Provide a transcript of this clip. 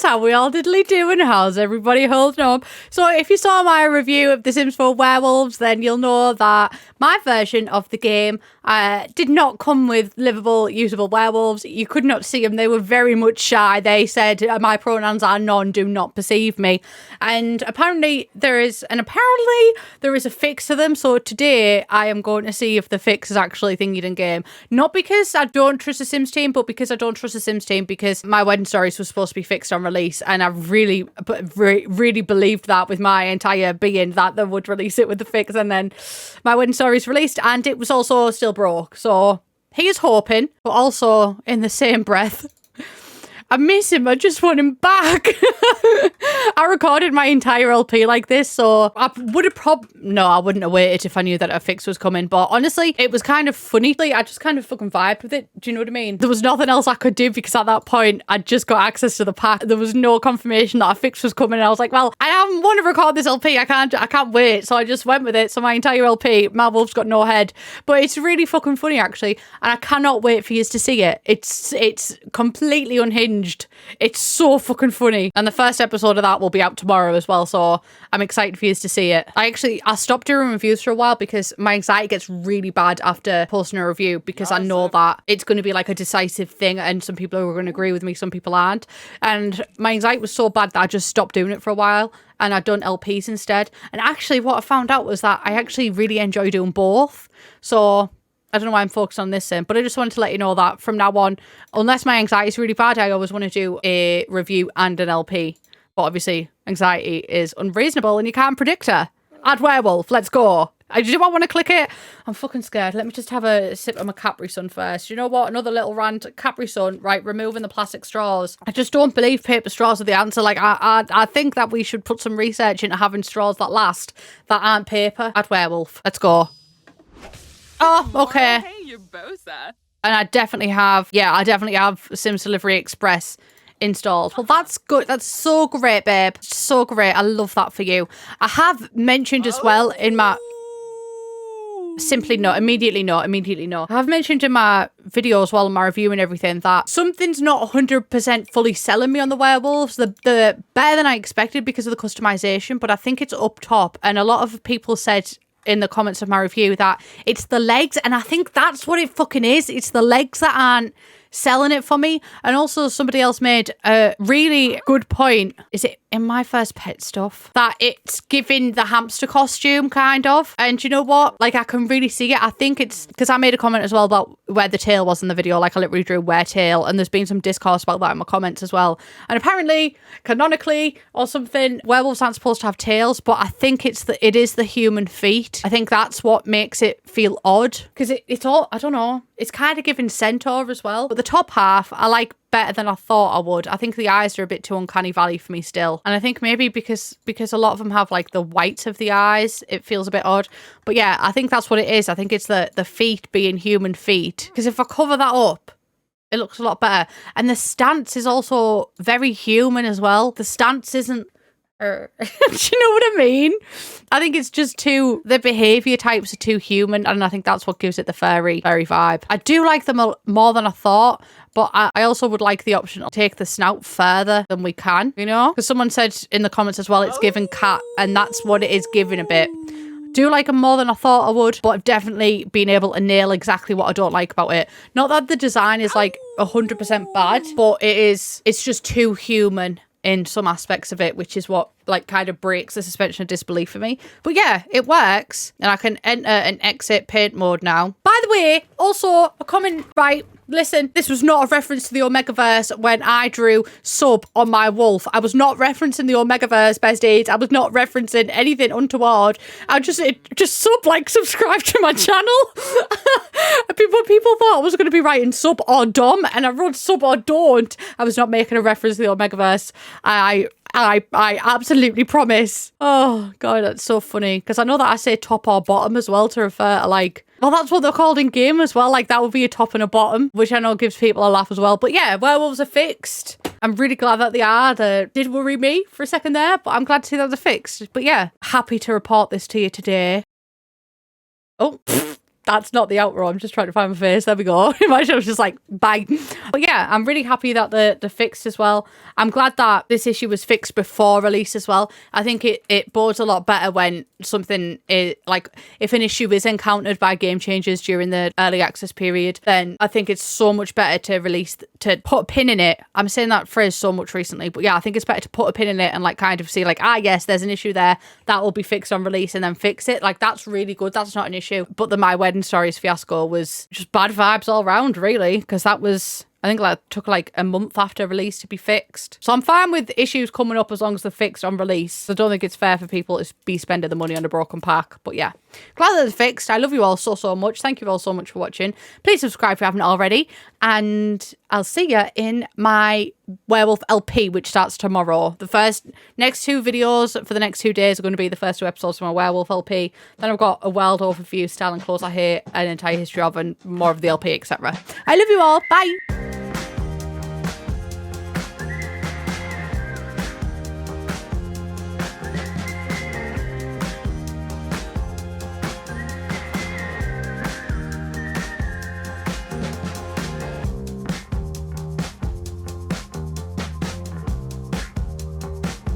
how we all diddly do and how's everybody holding up? So if you saw my review of The Sims 4 Werewolves, then you'll know that my version of the game did not come with livable, usable werewolves. You could not see them. They were very much shy. They said, my pronouns are none, do not perceive me. And apparently there is a fix to them. So today I am going to see if the fix is actually thingy in game. Not because I don't trust the Sims team, but because I don't trust the Sims team because my wedding stories was supposed to be fixed on release. And I really believed that with my entire being that they would release it with the fix. And then my wedding stories released and it was also still broke. So he is hoping, but also in the same breath, I miss him. I just want him back. I recorded my entire LP like this, so I would have no, I wouldn't have waited if I knew that a fix was coming. But honestly, it was kind of funny. Like, I just kind of fucking vibed with it. Do you know what I mean? There was nothing else I could do because at that point, I'd just got access to the pack. There was no confirmation that a fix was coming. And I was like, well, I want to record this LP. I can't wait. So I just went with it. So my entire LP, my wolf's got no head. But it's really fucking funny, actually. And I cannot wait for you to see it. It's completely unhinged. It's so fucking funny. And the first episode of that will be out tomorrow as well, so I'm excited for you to see it. I stopped doing reviews for a while because my anxiety gets really bad after posting a review because I know that it's going to be like a decisive thing and some people are going to agree with me, some people aren't. And my anxiety was so bad that I just stopped doing it for a while and I'd done LPs instead. And actually what I found out was that I actually really enjoy doing both. So I don't know why I'm focused on this sim, but I just wanted to let you know that from now on, unless my anxiety is really bad, I always want to do a review and an LP. But obviously, anxiety is unreasonable and you can't predict her. Add werewolf, let's go. Do I want to click it? I'm fucking scared. Let me just have a sip of my Capri Sun first. You know what? Another little rant. Capri Sun, right, removing the plastic straws. I just don't believe paper straws are the answer. Like, I think that we should put some research into having straws that last, that aren't paper. Add werewolf. Let's go. Oh, okay. Hey, you're boza. And I definitely have Sims Delivery Express installed. Well, that's good. That's so great, babe. So great. I love that for you. I have mentioned as well in my... Simply no, immediately no. I have mentioned in my videos while my review and everything that something's not 100% fully selling me on the werewolves. They're better than I expected because of the customization, but I think it's up top. And a lot of people said in the comments of my review that it's the legs, and I think that's what it fucking is. It's the legs that aren't selling it for me. And also somebody else made a really good point. Is it in My First Pet stuff that it's giving the hamster costume kind of? And you know what, like I can really see it. I think it's because I made a comment as well about where the tail was in the video. Like I literally drew where tail, and there's been some discourse about that in my comments as well. And apparently canonically or something, werewolves aren't supposed to have tails, but I think it is the human feet. I think that's what makes it feel odd because it's all, I don't know, it's kind of giving centaur as well. But the top half I like better than I thought I would. I think the eyes are a bit too uncanny valley for me still. And I think maybe because a lot of them have like the whites of the eyes, it feels a bit odd. But yeah, I think that's what it is. I think it's the feet being human feet. Because if I cover that up, it looks a lot better. And the stance is also very human as well. The stance isn't... do you know what I mean? I think it's just the behaviour types are too human, and I think that's what gives it the furry vibe. I do like them more than I thought, but I also would like the option to take the snout further than we can, you know? Because someone said in the comments as well, it's giving cat, and that's what it is giving a bit. Do like them more than I thought I would, but I've definitely been able to nail exactly what I don't like about it. Not that the design is like 100% bad, but it's just too human in some aspects of it, which is what like kind of breaks the suspension of disbelief for me. But yeah, it works, and I can enter and exit paint mode now. By the way, also a comment, right? Listen, this was not a reference to the Omegaverse when I drew sub on my wolf. I was not referencing the Omegaverse, besties. I was not referencing anything untoward. I just sub, like, subscribe to my channel. People thought I was going to be writing sub or dom, and I wrote sub or don't. I was not making a reference to the Omegaverse. I absolutely promise. Oh, God, that's so funny. Because I know that I say top or bottom as well to refer to, like... Well, that's what they're called in game as well. Like, that would be a top and a bottom, which I know gives people a laugh as well. But yeah, werewolves are fixed. I'm really glad that they are. They did worry me for a second there, but I'm glad to see that they're fixed. But yeah, happy to report this to you today. Oh, That's not the outro. I'm just trying to find my face. There we go. Imagine I was just like, bye. But yeah, I'm really happy that the fixed as well. I'm glad that this issue was fixed before release as well. I think it bodes a lot better when something is like, if an issue is encountered by game changers during the early access period, then I think it's so much better to release, to put a pin in it. I'm saying that phrase so much recently, but yeah, I think it's better to put a pin in it and like kind of see like, yes, there's an issue there that will be fixed on release, and then fix it. Like, that's really good. That's not an issue. But the My Wedding Stories fiasco was just bad vibes all around, really, because that was, I think, like took like a month after release to be fixed. So I'm fine with issues coming up as long as they're fixed on release. I don't think it's fair for people to be spending the money on a broken pack. But yeah, glad that they're fixed. I love you all so much. Thank you all so much for watching. Please subscribe if you haven't already. And I'll see you in my Werewolf LP, which starts tomorrow. The next 2 videos for the next 2 days are going to be the first 2 episodes of my Werewolf LP. Then I've got a world overview, style and clothes I hate, an entire history of, and more of the LP, etc. I love you all. Bye.